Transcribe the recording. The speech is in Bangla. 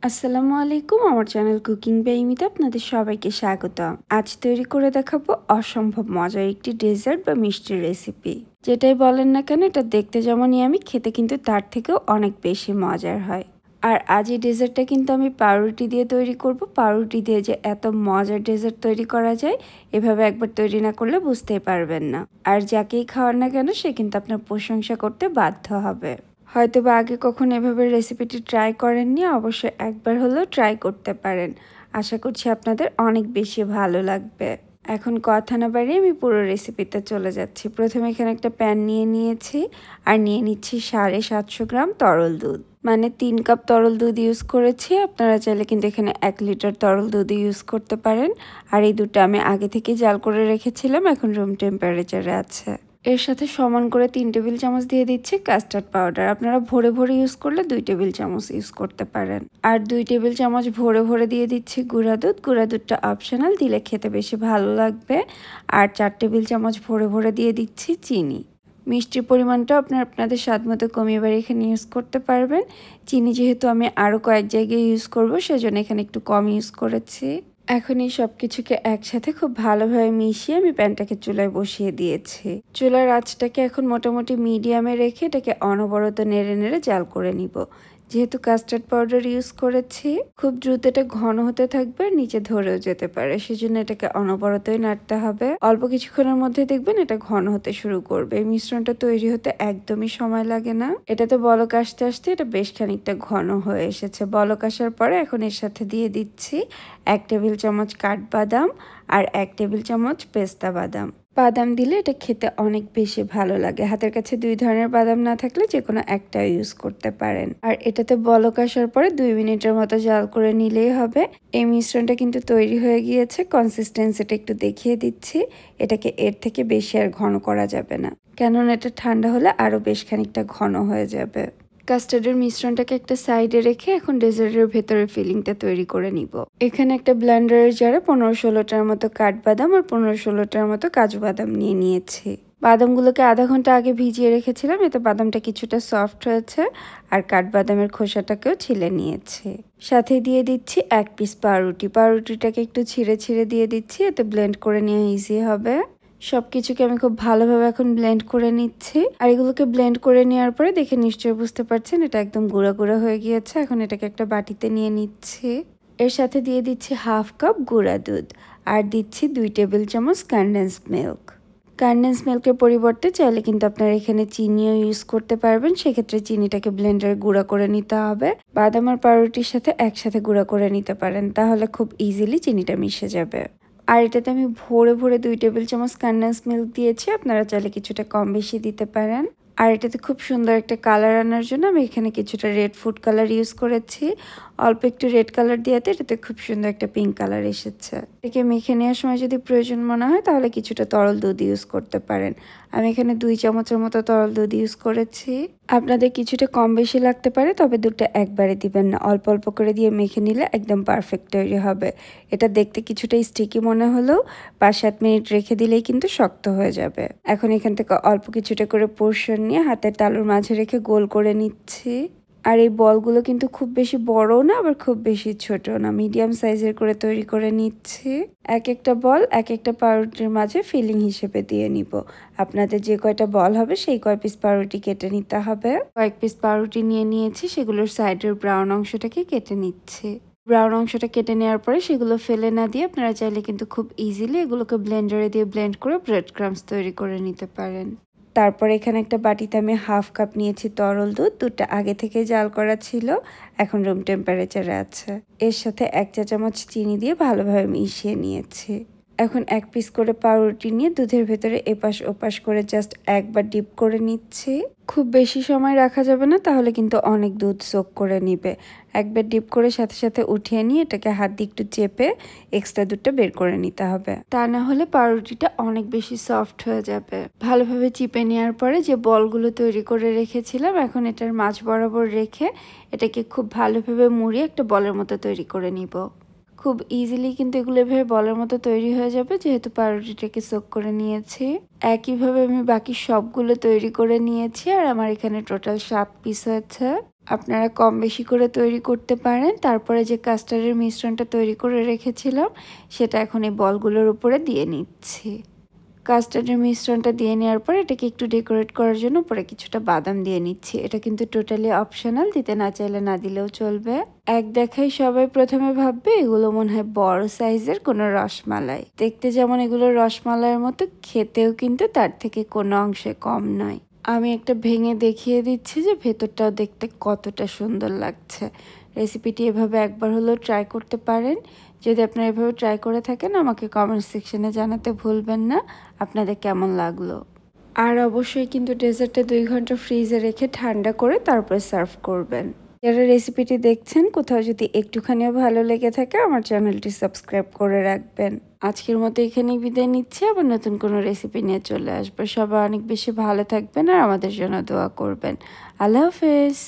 আসসালামু আলাইকুম, আমার চ্যানেল কুকিং বাই ইমিতে আপনাদের সবাইকে স্বাগতম। আজ তৈরি করে দেখাবো অসম্ভব মজার একটি ডেজার্ট বা মিষ্টির রেসিপি। যেটাই বলেন না কেন, এটা দেখতে যেমন ইয়ামি, খেতে কিন্তু তার থেকেও অনেক বেশি মজার হয়। আর আজ এই ডেজার্টটা কিন্তু আমি পাউরুটি দিয়ে তৈরি করব। পাউরুটি দিয়ে যে এত মজার ডেজার্ট তৈরি করা যায়, এভাবে একবার তৈরি না করলে বুঝতেই পারবেন না। আর যাকেই খাওয়ান না কেন, সে কিন্তু আপনার প্রশংসা করতে বাধ্য হবে। হয়তোবা আগে কখনো এভাবে রেসিপিটি ট্রাই করেননি, অবশ্যই একবার হলেও ট্রাই করতে পারেন। আশা করছি আপনাদের অনেক বেশি ভালো লাগবে। এখন কথা না বাড়িয়ে আমি পুরো রেসিপিতে চলে যাচ্ছি। প্রথমে এখানে একটা প্যান নিয়ে নিয়েছি আর নিয়ে নিচ্ছি 750 গ্রাম তরল দুধ, মানে 3 কাপ তরল দুধ ইউজ করেছি। আপনারা চাইলে কিন্তু এখানে 1 লিটার তরল দুধ ইউজ করতে পারেন। আর এই দুধটা আমি আগে থেকে জাল করে রেখেছিলাম, এখন রুম টেম্পারেচারে আছে। এর সাথে সমান করে 3 টেবিল চামচ দিয়ে দিচ্ছি কাস্টার্ড পাউডার। আপনারা ভরে ভরে ইউজ করলে 2 টেবিল চামচ ইউজ করতে পারেন। আর 2 টেবিল চামচ ভরে ভরে দিয়ে দিচ্ছি গুঁড়া দুধ। গুঁড়া দুধটা অপশনাল, দিলে খেতে বেশি ভালো লাগবে। আর 4 টেবিল চামচ ভরে ভরে দিয়ে দিচ্ছি চিনি। মিষ্টির পরিমাণটা আপনাদের স্বাদ মতো কমিয়ে বাড়িয়ে এখানে ইউজ করতে পারবেন। চিনি যেহেতু আমি আরও কয়েক জায়গায় ইউজ করব, সেজন্য এখানে একটু কম ইউজ করেছি। এখন এই সব কিছুকে একসাথে খুব ভালোভাবে মিশিয়ে আমি প্যানটাকে চুলায় বসিয়ে দিয়েছি। চুলার আঁচটাকে এখন মোটামুটি মিডিয়ামে রেখে এটাকে অনবরত নেড়ে নেড়ে জাল করে নিব। যেহেতু কাস্টার্ড পাউডার ইউজ করেছি, খুব দ্রুত এটা ঘন হতে থাকবে, নিচে ধরেও যেতে পারে, সেজন্য এটাকে অনবরতই নাড়তে হবে। অল্প কিছুক্ষণের মধ্যে দেখবেন এটা ঘন হতে শুরু করবে। এই মিশ্রণটা তৈরি হতে একদমই সময় লাগে না। এটাতে বলক আসতে আসতে এটা বেশ খানিকটা ঘন হয়ে এসেছে। বলক আসার পরে এখন এর সাথে দিয়ে দিচ্ছি 1 টেবিল চামচ কাঠবাদাম আর 1 টেবিল চামচ পেস্তা বাদাম। বাদাম দিলে এটা খেতে অনেক বেশি ভালো লাগে। হাতের কাছে 2 ধরনের বাদাম না থাকলে যে কোনো একটা ইউজ করতে পারেন। আর এটাতে বলক আসার পরে 2 মিনিটের মতো জাল করে নিলেই হবে। এই মিশ্রণটা কিন্তু তৈরি হয়ে গিয়েছে। কনসিস্টেন্সিটা একটু দেখিয়ে দিচ্ছি। এটাকে এর থেকে বেশি আর ঘন করা যাবে না, কেননা এটা ঠান্ডা হলে আরও বেশ খানিকটা ঘন হয়ে যাবে। কাস্টার্ডের মিশ্রণটাকে একটা সাইডে রেখে এখন ডেজার্টের ভেতরের ফিলিংটা তৈরি করে নিব। এখানে একটা ব্লেন্ডারের জারে 15-16টার মতো কাঠবাদাম আর 15-16টার মতো কাজু বাদাম নিয়ে নিয়েছি। বাদামগুলোকে আধা ঘন্টা আগে ভিজিয়ে রেখেছিলাম, এতে বাদামটা কিছুটা সফট হয়েছে। আর কাঠবাদামের খোসাটাকেও ছিলে নিয়েছি। সাথে দিয়ে দিচ্ছি 1 পিস পাউরুটি। পাউরুটিটাকে একটু ছিঁড়ে ছিঁড়ে দিয়ে দিচ্ছি, এতে ব্লেন্ড করে নেওয়া ইজি হবে। সবকিছুকে আমি খুব ভালোভাবে এখন ব্লেন্ড করে নিচ্ছি। আর এগুলোকে ব্লেন্ড করে নেওয়ার পরে দেখে নিশ্চয়ই বুঝতে পারছেন এটা একদম গুঁড়া গুঁড়া হয়ে গিয়েছে। এখন এটাকে একটা বাটিতে নিয়ে নিচ্ছি। এর সাথে দিয়ে দিচ্ছি 1/2 কাপ গুঁড়া দুধ আর দিচ্ছি 2 টেবিল চামচ কনডেন্স মিল্ক। কনডেন্স মিল্কের পরিবর্তে চাইলে কিন্তু আপনারা এখানে চিনিও ইউজ করতে পারবেন। সেক্ষেত্রে চিনিটাকে ব্লেন্ডারে গুঁড়া করে নিতে হবে। বাদাম আর পাউরুটির সাথে একসাথে গুঁড়া করে নিতে পারেন, তাহলে খুব ইজিলি চিনিটা মিশে যাবে। আর এটাতে আমি ভরে ভরে 2 টেবিল চামচ কনডেন্স মিল্ক দিয়েছি। আপনারা চাইলে কিছুটা কম বেশি দিতে পারেন। আর এটাতে খুব সুন্দর একটা কালার আনার জন্য আমি এখানে কিছুটা রেড ফুড কালার ইউজ করেছি। অল্প একটু রেড কালার দিয়েতে এটাতে খুব সুন্দর একটা পিঙ্ক কালার এসেছে। এটাকে মেখে নেওয়ার সময় যদি প্রয়োজন মনে হয় তাহলে কিছুটা তরল দুধ ইউজ করতে পারেন। আমি এখানে 2 চামচের মতো তরল দুধ ইউজ করেছি। আপনাদের কিছুটা কম বেশি লাগতে পারে, তবে দুধটা একবারে দিবেন না, অল্প অল্প করে দিয়ে মেখে নিলে একদম পারফেক্ট তৈরি হবে। এটা দেখতে কিছুটা স্টিকি মনে হলেও 5-7 মিনিট রেখে দিলেই কিন্তু শক্ত হয়ে যাবে। এখন এখান থেকে অল্প কিছুটা করে পোর্শন নিয়ে হাতের তালুর মাঝে রেখে গোল করে নিচ্ছি। আর এই বলগুলো কিন্তু খুব বেশি বড়ও না, আবার খুব বেশি ছোট না, মিডিয়াম সাইজের করে তৈরি করে নিচ্ছি। এক একটা বল এক একটা পাউরুটির মাঝে ফিলিং হিসেবে দিয়ে নিব। আপনাদের যে কয়টা বল হবে সেই কয় পিস পাউরুটি কেটে নিতে হবে। কয়েক পিস পাউরুটি নিয়ে নিয়েছি, সেগুলোর সাইডের ব্রাউন অংশটাকে কেটে নিচ্ছি। ব্রাউন অংশটা কেটে নেওয়ার পরে সেগুলো ফেলে না দিয়ে আপনারা চাইলে কিন্তু খুব ইজিলি এগুলোকে ব্লেন্ডারে দিয়ে ব্লেন্ড করে ব্রেড ক্রাম্বস তৈরি করে নিতে পারেন। তারপর এখানে একটা বাটিতে আমি 1/2 কাপ নিয়েছি তরল দুধ। দুধটা আগে থেকে জাল করা ছিল, এখন রুম টেম্পারেচারে আছে। এর সাথে 1 চা চামচ চিনি দিয়ে ভালোভাবে মিশিয়ে নিয়েছি। এখন 1 পিস করে পাউরুটি নিয়ে দুধের ভেতরে এপাশ ওপাশ করে জাস্ট একবার ডিপ করে নিচ্ছি। খুব বেশি সময় রাখা যাবে না, তাহলে কিন্তু অনেক দুধ সোক করে নিবে। একবার ডিপ করে সাথে সাথে উঠিয়ে নিয়ে এটাকে হাত দিয়ে একটু চেপে এক্সট্রা দুধটা বের করে নিতে হবে, তা না হলে পাউরুটিটা অনেক বেশি সফট হয়ে যাবে। ভালোভাবে চিপে নেওয়ার পরে যে বলগুলো তৈরি করে রেখেছিলাম, এখন এটার মাঝ বরাবর রেখে এটাকে খুব ভালোভাবে মুড়িয়ে একটা বলের মতো তৈরি করে নিব। খুব ইজিলি কিন্তু এগুলো এভাবে বলের মতো তৈরি হয়ে যাবে, যেহেতু পাউরুটিটাকে সোক করে নিয়েছি। একইভাবে আমি বাকি সবগুলো তৈরি করে নিয়েছি। আর আমার এখানে টোটাল 7 পিস হয়েছে। আপনারা কম বেশি করে তৈরি করতে পারেন। তারপরে যে কাস্টার্ডের মিশ্রণটা তৈরি করে রেখেছিলাম সেটা এখন এই বলগুলোর উপরে দিয়ে নিচ্ছি। কাস্টার্ডের মিশ্রণটা দিয়ে নেওয়ার পর এটাকে একটু ডেকোরেট করার জন্য উপরে কিছুটা বাদাম দিয়ে নিচ্ছি। এটা কিন্তু টোটালি অপশনাল, দিতে না চাইলে না দিলেও চলবে। এক দেখাই সবাই প্রথমে ভাববে এগুলো মনে হয় বড় সাইজের কোনো রসমালাই। দেখতে যেমন এগুলো রসমালাইয়ের মতো, খেতেও কিন্তু তার থেকে কোনো অংশে কম নয়। আমি একটা ভেঙে দেখিয়ে দিচ্ছি যে ভেতরটাও দেখতে কতটা সুন্দর লাগছে। রেসিপিটি এভাবে একবার হলেও ট্রাই করতে পারেন। যদি আপনারা এভাবে ট্রাই করে থাকেন আমাকে কমেন্ট সেকশনে জানাতে ভুলবেন না আপনাদের কেমন লাগলো। আর অবশ্যই কিন্তু ডেজার্টটা 2 ঘন্টা ফ্রিজে রেখে ঠান্ডা করে তারপরে সার্ভ করবেন। যারা রেসিপিটি দেখছেন কোথাও যদি একটুখানিও ভালো লেগে থাকে আমার চ্যানেলটি সাবস্ক্রাইব করে রাখবেন। আজকের মতো এখানেই বিদায় নিচ্ছি, আবার নতুন কোনো রেসিপি নিয়ে চলে আসবো। সবাই অনেক বেশি ভালো থাকবেন আর আমাদের জন্য দোয়া করবেন। আল্লাহ হাফেজ।